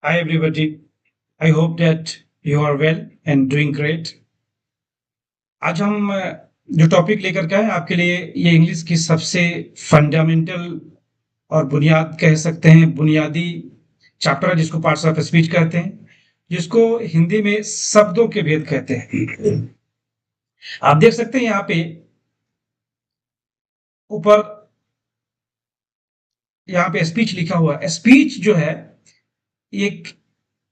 Hi, everybody. I hope that you are well and doing great. आज हम जो topic लेकर के आए आपके लिए ये इंग्लिश की सबसे फंडामेंटल और बुनियाद कह सकते हैं बुनियादी चैप्टर है जिसको पार्ट्स ऑफ स्पीच कहते हैं जिसको हिंदी में शब्दों के भेद कहते हैं। आप देख सकते हैं यहाँ पे ऊपर यहाँ पे स्पीच लिखा हुआ है। स्पीच जो है एक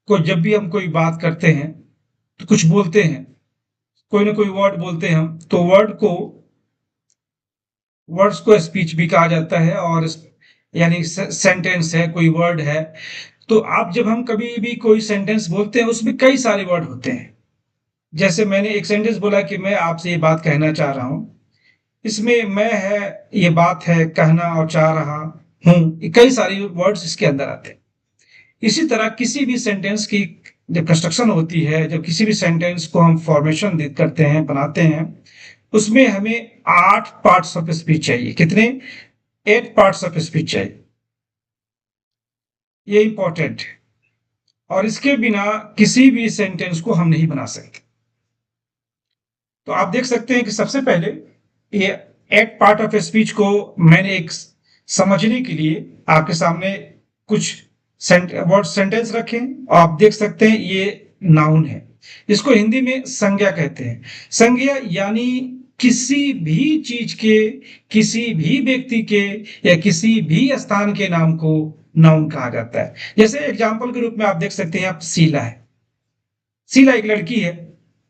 को जब भी हम कोई बात करते हैं तो कुछ बोलते हैं, कोई ना कोई वर्ड बोलते हैं हम, तो वर्ड्स को स्पीच भी कहा जाता है और यानी सेंटेंस है, कोई वर्ड है। तो आप जब हम कभी भी कोई सेंटेंस बोलते हैं उसमें कई सारे वर्ड होते हैं। जैसे मैंने एक सेंटेंस बोला कि मैं आपसे ये बात कहना चाह रहा हूं, इसमें मैं है, ये बात है, कहना और चाह रहा हूं, ये कई सारे वर्ड्स इसके अंदर आते हैं। इसी तरह किसी भी सेंटेंस की जब कंस्ट्रक्शन होती है, जब किसी भी सेंटेंस को हम फॉर्मेशन करते हैं, बनाते हैं, उसमें हमें 8 पार्ट्स ऑफ स्पीच चाहिए। कितने? 8 पार्ट्स ऑफ स्पीच चाहिए। ये इंपॉर्टेंट है और इसके बिना किसी भी सेंटेंस को हम नहीं बना सकते। तो आप देख सकते हैं कि सबसे पहले ये 8 पार्ट ऑफ स्पीच को मैंने एक समझने के लिए आपके सामने कुछ वर्ड सेंटेंस रखे और आप देख सकते हैं ये नाउन है। इसको हिंदी में संज्ञा कहते हैं। संज्ञा यानी किसी भी चीज के, किसी भी व्यक्ति के या किसी भी स्थान के नाम को नाउन कहा जाता है। जैसे एग्जाम्पल के रूप में आप देख सकते हैं, आप शीला है, शीला एक लड़की है,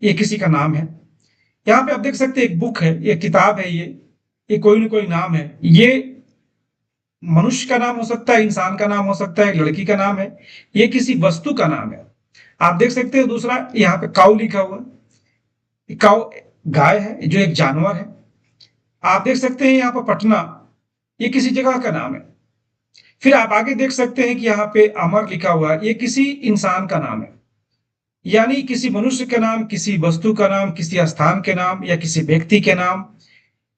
ये किसी का नाम है। यहाँ पे आप देख सकते हैं एक बुक है, ये किताब है, ये कोई ना कोई नाम है। ये मनुष्य का नाम हो सकता है, इंसान का नाम हो सकता है, एक लड़की का नाम है, ये किसी वस्तु का नाम है। आप देख सकते हैं दूसरा यहाँ पे काऊ लिखा हुआ है। काऊ गाय है जो एक जानवर है। आप देख सकते हैं यहाँ पर पटना, ये किसी जगह का नाम है। फिर आप आगे देख सकते हैं कि यहाँ पे अमर लिखा हुआ है, ये किसी इंसान का नाम है। यानी किसी मनुष्य का नाम, किसी वस्तु का नाम, किसी स्थान के नाम या किसी व्यक्ति के नाम,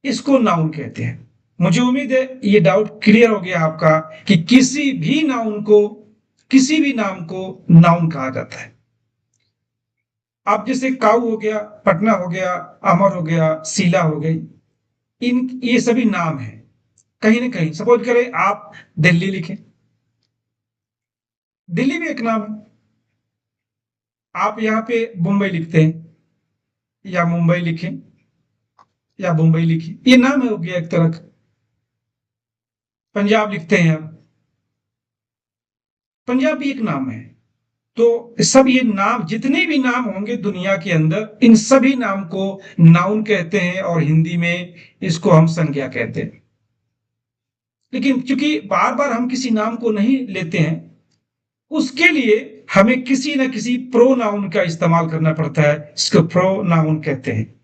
इसको नाउन कहते हैं। मुझे उम्मीद है ये डाउट क्लियर हो गया आपका कि किसी भी नाउन को, किसी भी नाम को नाउन कहा जाता है। अब जैसे काऊ हो गया, पटना हो गया, अमर हो गया, शीला हो गई, इन ये सभी नाम है। कहीं ना कहीं सपोज करें आप दिल्ली लिखें, दिल्ली भी एक नाम है। आप यहाँ पे मुंबई लिखते हैं या मुंबई लिखें या मुंबई लिखें, ये नाम है, हो गया एक तरह का। पंजाब लिखते हैं आप, पंजाब भी एक नाम है। तो सब ये नाम, जितने भी नाम होंगे दुनिया के अंदर, इन सभी नाम को नाउन कहते हैं और हिंदी में इसको हम संज्ञा कहते हैं। लेकिन क्योंकि बार बार हम किसी नाम को नहीं लेते हैं, उसके लिए हमें किसी न किसी प्रोनाउन का इस्तेमाल करना पड़ता है, इसको प्रोनाउन कहते हैं।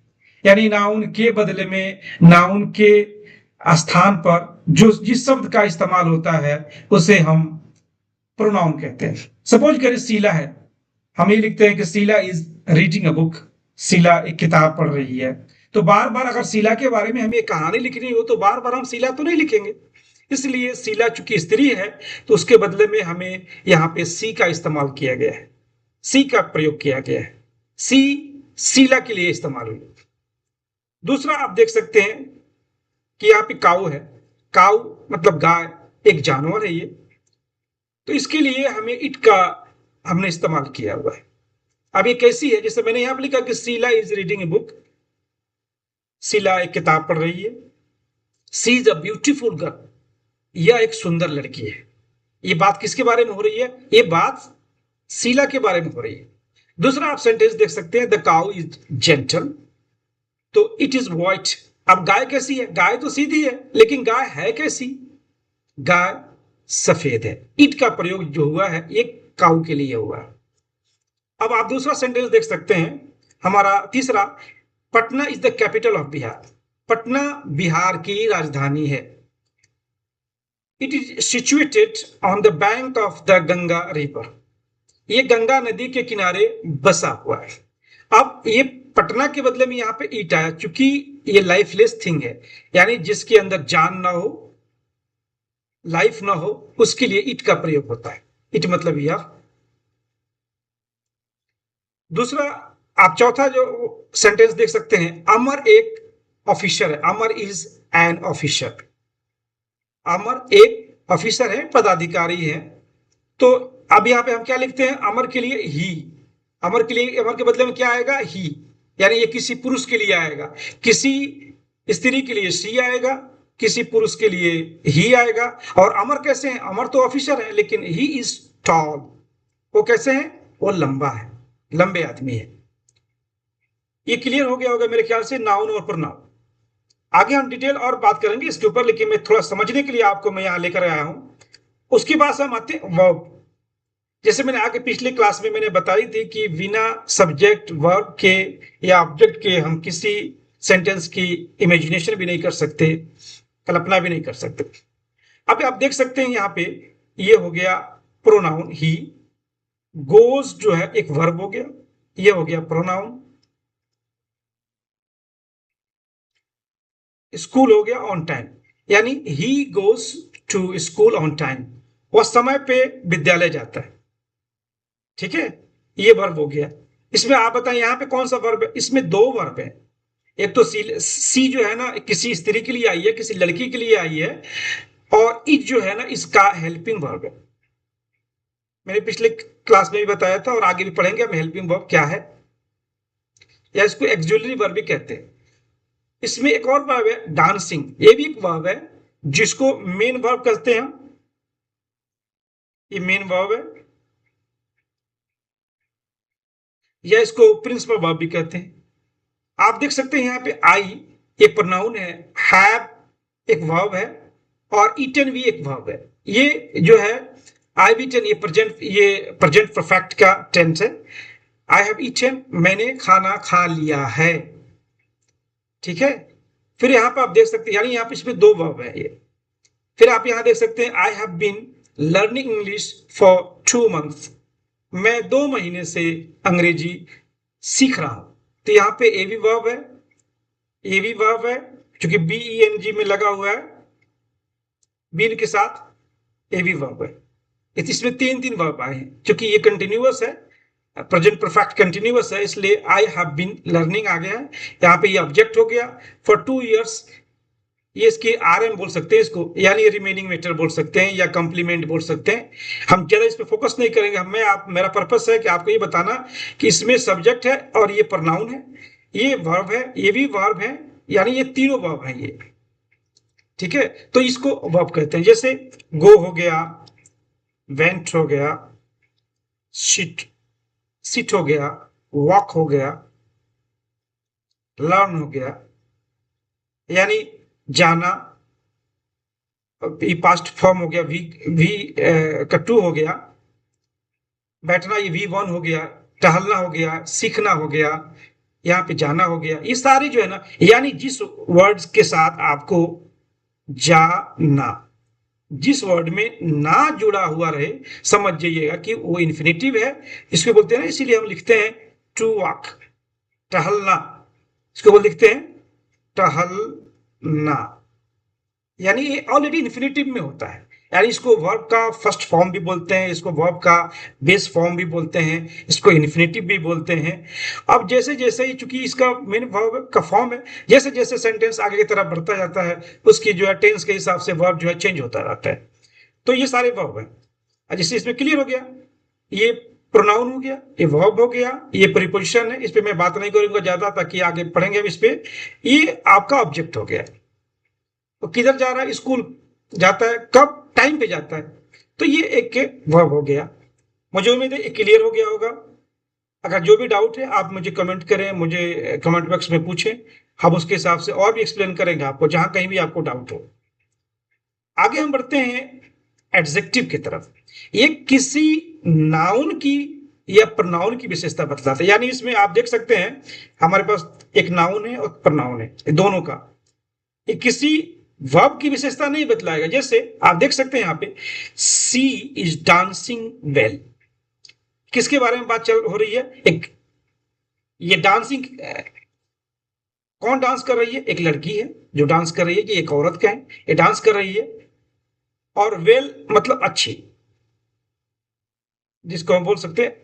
यानी नाउन के बदले में, नाउन के स्थान पर जो जिस शब्द का इस्तेमाल होता है उसे हम प्रोनाउन कहते हैं। सपोज करें शीला है, हम ये लिखते हैं कि Sheela is reading a book, Sheela एक किताब पढ़ रही है। तो बार बार अगर शीला के बारे में हमें एक कहानी लिखनी हो तो बार बार हम शीला तो नहीं लिखेंगे। इसलिए शीला चूंकि स्त्री है तो उसके बदले में हमें यहाँ पे सी का इस्तेमाल किया गया है, सी का प्रयोग किया गया है। सी शीला के लिए इस्तेमाल हुई। दूसरा आप देख सकते हैं कि यहाँ पे काऊ है, काऊ मतलब गाय, एक जानवर है ये। तो इसके लिए हमें इट का हमने इस्तेमाल किया हुआ है। अब ये कैसी है? जैसे मैंने यहां पर लिखा कि Sheela is reading a book, Sheela एक किताब पढ़ रही है। She is a beautiful girl, यह एक सुंदर लड़की है। ये बात किसके बारे में हो रही है? ये बात शीला के बारे में हो रही है। दूसरा आप सेंटेंस देख सकते हैं, द काउ इज जेंटल, तो इट इज व्हाइट। अब गाय कैसी है? गाय तो सीधी है, लेकिन गाय है कैसी? गाय सफेद है। इट का प्रयोग जो हुआ है ये काऊ के लिए हुआ है। अब आप दूसरा सेंटेंस देख सकते हैं, हमारा तीसरा, Patna is the capital of Bihar, Patna Bihar की राजधानी है। It is situated on the bank of the Ganga river, ये गंगा नदी के किनारे बसा हुआ है। अब ये पटना के बदले में यहाँ पे ईट आया, चूंकि ये लाइफलेस थिंग है, यानी जिसके अंदर जान ना हो, लाइफ ना हो, उसके लिए इट का प्रयोग होता है। इट मतलब यह दूसरा, आप चौथा जो सेंटेंस देख सकते हैं, अमर एक ऑफिसर है, अमर इज एन ऑफिसर। अमर एक ऑफिसर है, पदाधिकारी है। तो अब यहाँ पे हम क्या लिखते हैं, अमर के लिए ही, अमर के लिए, अमर के बदले में क्या आएगा, ही, यानी ये किसी पुरुष के लिए आएगा, किसी स्त्री के लिए सी आएगा, किसी पुरुष के लिए ही आएगा। और अमर कैसे हैं, अमर तो ऑफिसर है, लेकिन ही इज टॉल, वो कैसे हैं, वो लंबा है, लंबे आदमी है। ये क्लियर हो गया होगा मेरे ख्याल से, नाउन और प्रोनाउन। आगे हम डिटेल और बात करेंगे इसके ऊपर, लेकिन मैं थोड़ा समझने के लिए आपको मैं यहां लेकर आया हूं। उसके बाद हम आते हैं वर्ब। जैसे मैंने आगे पिछले क्लास में मैंने बताई थी कि बिना सब्जेक्ट वर्ब के या ऑब्जेक्ट के हम किसी सेंटेंस की इमेजिनेशन भी नहीं कर सकते, कल्पना भी नहीं कर सकते। अब आप देख सकते हैं यहाँ पे, ये हो गया प्रोनाउन ही। गोज जो है एक वर्ब हो गया, ये हो गया प्रोनाउन। स्कूल हो गया ऑन टाइम, यानी ही goes to school on time, वह समय पे विद्यालय जाता है। ठीक है, ये वर्ब हो गया। इसमें आप बताएं यहाँ पे कौन सा वर्ब है, इसमें दो वर्ब है। एक तो सी जो है ना, किसी स्त्री के लिए आई है, किसी लड़की के लिए आई है। और इज जो है ना, इसका हेल्पिंग वर्ब है। मैंने पिछले क्लास में भी बताया था और आगे भी पढ़ेंगे हम हेल्पिंग वर्ब क्या है, या इसको एक्सुलरी वर्ब भी कहते हैं। इसमें एक और वर्ब है डांसिंग, ये भी एक वर्ब है जिसको मेन वर्ब कहते हैं। ये मेन वर्ब है, या इसको प्रिंसिपल वर्ब भी कहते हैं। आप देख सकते हैं यहाँ पे आई एक प्रोनाउन है, हैव एक वर्ब है, और ईटन भी एक वर्ब है। ये जो है आई बीटन, ये प्रेजेंट परफेक्ट का टेंस है। आई हैव ईटन, मैंने खाना खा लिया है। ठीक है, फिर यहाँ पर आप देख सकते हैं, यानी यहाँ पे इसमें दो वर्ब है ये। फिर आप यहाँ देख सकते हैं, I have been learning English for 2 months, मैं 2 महीने से अंग्रेजी सीख रहा हूं। तो यहाँ पे ए भी वर्ब है, ए भी वर्ब है, क्योंकि बी ई एन जी में लगा हुआ है, बीन के साथ ए भी वर्ब है। इसमें तीन तीन वर्ब आए हैं, क्योंकि ये कंटिन्यूअस है, प्रेजेंट परफेक्ट कंटिन्यूअस है, इसलिए आई हैव बीन लर्निंग आ गया है। यहाँ पे ये ऑब्जेक्ट हो गया फॉर 2 years, ये इसके आर एम बोल सकते हैं इसको, यानी रिमेनिंग मैटर बोल सकते हैं या कंप्लीमेंट बोल सकते हैं। हम ज्यादा इस पे फोकस नहीं करेंगे, मेरा पर्पस है कि आपको ये बताना कि इसमें सब्जेक्ट है और ये प्रोनाउन है, ये वर्ब है, ये भी वर्ब है, यानी ये तीनों वर्ब है ये। ठीक है, तो इसको वर्ब कहते हैं। जैसे गो हो गया, वेंट हो गया, सिट सिट हो गया, वॉक हो गया, लर्न हो गया, यानी जाना, ये पास्ट फॉर्म हो गया, वी वी का टू हो गया, बैठना ये V1 हो गया, टहलना हो गया, सीखना हो गया, यहाँ पे जाना हो गया। ये सारी जो है ना, यानी जिस वर्ड्स के साथ आपको जाना, जिस वर्ड में ना जुड़ा हुआ रहे, समझ जाइएगा कि वो इन्फिनेटिव है। इसको बोलते हैं ना, इसीलिए हम लिखते हैं टू वॉक, टहलना, इसको बोल लिखते हैं टहलना, यानी ये ऑलरेडी इन्फिनेटिव में होता है। यानी इसको वर्ब का फर्स्ट फॉर्म भी बोलते हैं, इसको वर्ब का बेस फॉर्म भी बोलते हैं, इसको इन्फिनेटिव भी बोलते हैं। अब जैसे जैसे ही, चूंकि इसका मेन वर्ब का फॉर्म है, जैसे जैसे सेंटेंस आगे की तरफ बढ़ता जाता है, उसकी जो है टेंस के हिसाब से वर्ब जो है चेंज होता रहता है। तो ये सारे वर्ब है। जैसे इसमें क्लियर हो गया, ये प्रोनाउन हो गया, ये वर्ब हो गया, ये प्रीपोजिशन है, इस पर मैं बात नहीं करूंगा ज्यादा, ताकि आगे पढ़ेंगे हम इस पे। ये आपका ऑब्जेक्ट हो गया। तो किधर जा रहा है, स्कूल जाता है, कब, टाइम पे जाता है। तो ये एक वर्ब हो गया। मुझे उम्मीद है क्लियर हो गया होगा। अगर जो भी डाउट है आप मुझे कमेंट करें, मुझे कमेंट बॉक्स में पूछें, हम उसके हिसाब से और भी एक्सप्लेन करेंगे आपको, जहां कहीं भी आपको डाउट हो। आगे हम बढ़ते हैं एडजेक्टिव की तरफ। ये किसी नाउन की या प्रनाउन की विशेषता बतलाता है। यानी इसमें आप देख सकते हैं, हमारे पास एक नाउन है और प्रनाउन है, दोनों का। ये किसी वर्ब की विशेषता नहीं बतलाएगा। जैसे आप देख सकते हैं यहाँ पे, सी इज डांसिंग वेल, किसके बारे में बात चल हो रही है, एक, ये डांसिंग, कौन डांस कर रही है, एक लड़की है जो डांस कर रही है, कि एक औरत का है, ये डांस कर रही है। और वेल मतलब अच्छी, जिसको हम बोल सकते हैं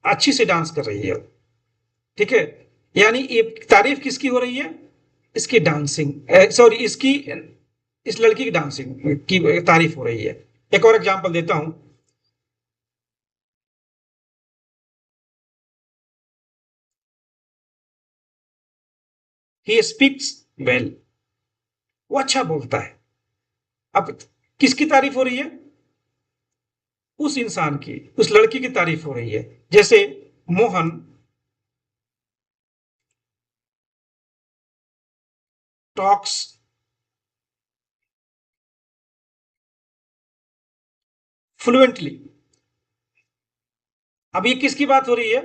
अच्छी से डांस कर रही है। ठीक है, यानी ये तारीफ किसकी हो रही है? इसकी डांसिंग, सॉरी, इसकी, इस लड़की की डांसिंग की तारीफ हो रही है। एक और एग्जांपल देता हूं। ही स्पीक्स वेल, वो अच्छा बोलता है। अब किसकी तारीफ हो रही है? उस इंसान की, उस लड़की की तारीफ हो रही है। जैसे मोहन टॉक्स फ्लुएंटली। अब ये किसकी बात हो रही है?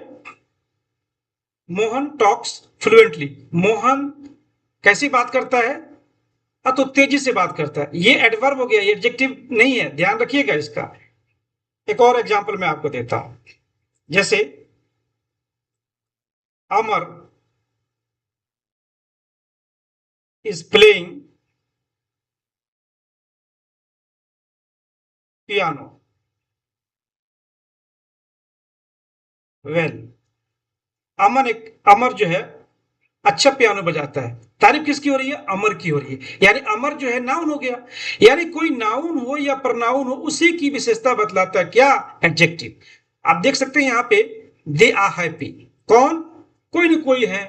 Mohan talks fluently. मोहन कैसी बात करता है? तो तेजी से बात करता है। ये एडवर्ब हो गया, ये एडजेक्टिव नहीं है, ध्यान रखिएगा इसका। एक और एग्जांपल मैं आपको देता हूं। जैसे अमर इज प्लेइंग पियानो वेल। अमर जो है अच्छा पियानो बजाता है। तारीफ किसकी हो रही है? अमर की हो रही है। यानी अमर जो है नाउन हो गया। यानी कोई नाउन हो या प्रनाउन हो, उसी की विशेषता बतलाता है क्या? एडजेक्टिव। आप देख सकते हैं यहाँ पे, दे आर हैप्पी। कौन? कोई ना कोई है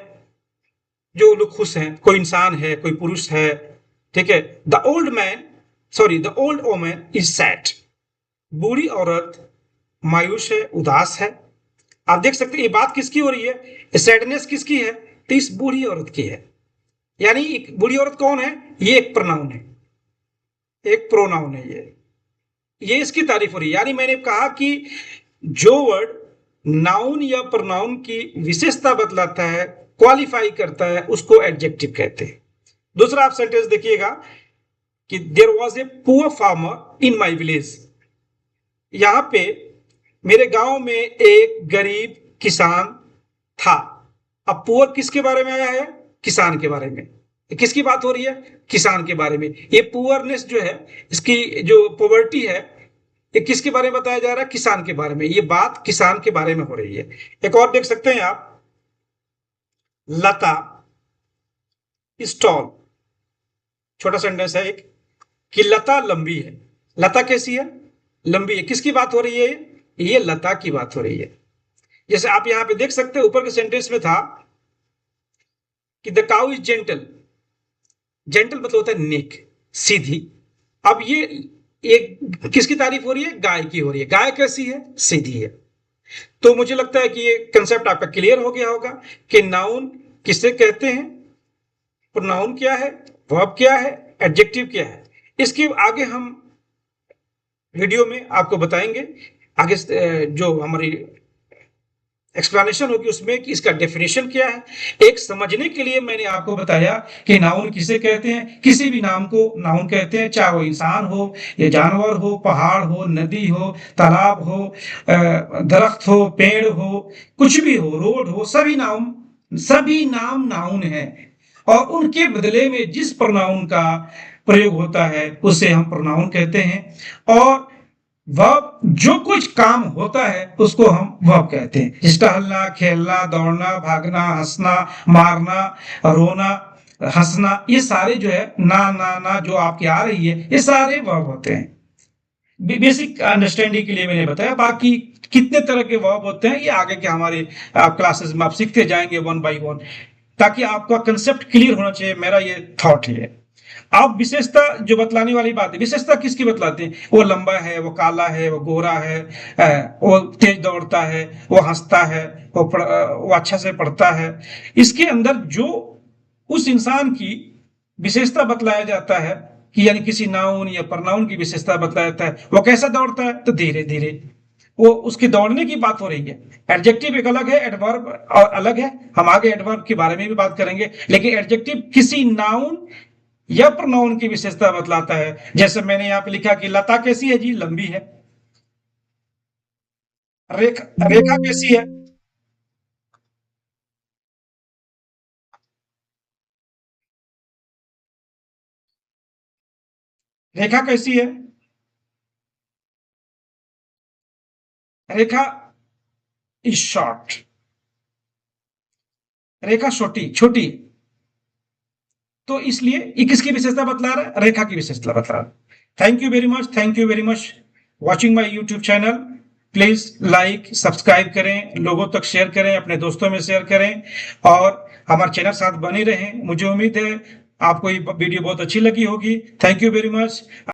जो लोग खुश हैं, कोई इंसान है, कोई पुरुष है। ठीक है। The old man, sorry, the old woman is sad. बूढ़ी औरत मायूस है, उदास है। आप देख सकते हैं ये बात किसकी हो रही है? सैडनेस किसकी है? तो इस बूढ़ी औरत की है। यानी एक बूढ़ी औरत कौन है? ये एक प्रनाउन है, एक प्रोनाउन है ये इसकी तारीफ हो रही है। यानी मैंने कहा कि जो वर्ड नाउन या प्रनाउन की विशेषता बतलाता है, क्वालिफाई करता है, उसको एडजेक्टिव कहते हैं। दूसरा आप सेंटेंस देखिएगा कि there was a poor farmer in my village. यहां पे मेरे गांव में एक गरीब किसान था। अब पुअर किसके बारे में आया है? किसान के बारे में। किसकी बात हो रही है? किसान के बारे में। ये पुअरनेस जो है, इसकी जो पॉवर्टी है, ये किसके बारे में बताया जा रहा है? किसान के बारे में। ये बात किसान के बारे में हो रही है। एक और देख सकते हैं आप, लता स्टॉल। छोटा सेंटेंस है एक, कि लता लंबी है। लता कैसी है? लंबी है। किसकी बात हो रही है? ये लता की बात हो रही है। जैसे आप यहां पे देख सकते हैं, ऊपर के सेंटेंस में था कि the cow is gentle. Gentle मतलब होता है नेक, सीधी। अब ये एक किसकी तारीफ हो रही है? गाय की हो रही है। गाय कैसी है? सीधी है। तो मुझे लगता है कि ये कंसेप्ट आपका क्लियर हो गया होगा कि नाउन किसे कहते हैं, प्रोनाउन क्या है, वर्ब क्या है, एडजेक्टिव क्या है। इसके आगे हम वीडियो में आपको बताएंगे। आगे जो हमारी एक्सप्लेनेशन होगी उसमें कि इसका डेफिनेशन क्या है। एक समझने के लिए मैंने आपको बताया कि नाउन किसे कहते हैं। किसी भी नाम को नाउन कहते हैं, चाहे वो इंसान हो या जानवर हो, पहाड़ हो, नदी हो, तालाब हो, दरख्त हो, पेड़ हो, कुछ भी हो, रोड हो, सभी नाम नाउन है। और उनके बदले में जिस प्रोनाउन का प्रयोग होता है उसे हम प्रोनाउन कहते हैं। और वर्ब, जो कुछ काम होता है उसको हम वर्ब कहते हैं। जैसे टहलना, खेलना, दौड़ना, भागना, हंसना, मारना, रोना, हंसना, ये सारे जो है ना जो आपकी आ रही है, ये सारे वर्ब होते हैं। बेसिक अंडरस्टैंडिंग के लिए मैंने बताया। बाकी कितने तरह के वर्ब होते हैं ये आगे के हमारे क्लासेस में आप सीखते जाएंगे वन बाय वन, ताकि आपका कंसेप्ट क्लियर होना चाहिए। मेरा ये थॉट है। आप विशेषता जो बतलाने वाली बात है, विशेषता किसकी बतलाते हैं? वो लंबा है, वो काला है, वो गोरा है, वो तेज दौड़ता है, वो हंसता है, वो अच्छा से पढ़ता है। इसके अंदर जो उस इंसान की विशेषता बतलाया जाता है, कि यानी किसी नाउन या प्रनाउन की विशेषता बतलाया जाता है। वो कैसा दौड़ता है? तो धीरे धीरे। वो उसके दौड़ने की बात हो रही है। एडजेक्टिव एक अलग है, एडवर्ब और अलग है। हम आगे एडवर्ब के बारे में भी बात करेंगे। लेकिन एडजेक्टिव किसी नाउन या प्रोनाउन की विशेषता बतलाता है। जैसे मैंने यहाँ पे लिखा कि लता कैसी है जी? लंबी है। रेखा कैसी है? रेखा कैसी है? रेखा इज शॉर्ट। रेखा छोटी छोटी, तो इसलिए ये किसकी विशेषता बतला रहा है? रेखा की विशेषता बतला रहा है। Thank you very much watching my YouTube channel. Please like subscribe करें, लोगों तक शेयर करें, अपने दोस्तों में शेयर करें और हमारे चैनल साथ बने रहें। मुझे उम्मीद है आपको ये वीडियो बहुत अच्छी लगी होगी। Thank you very much.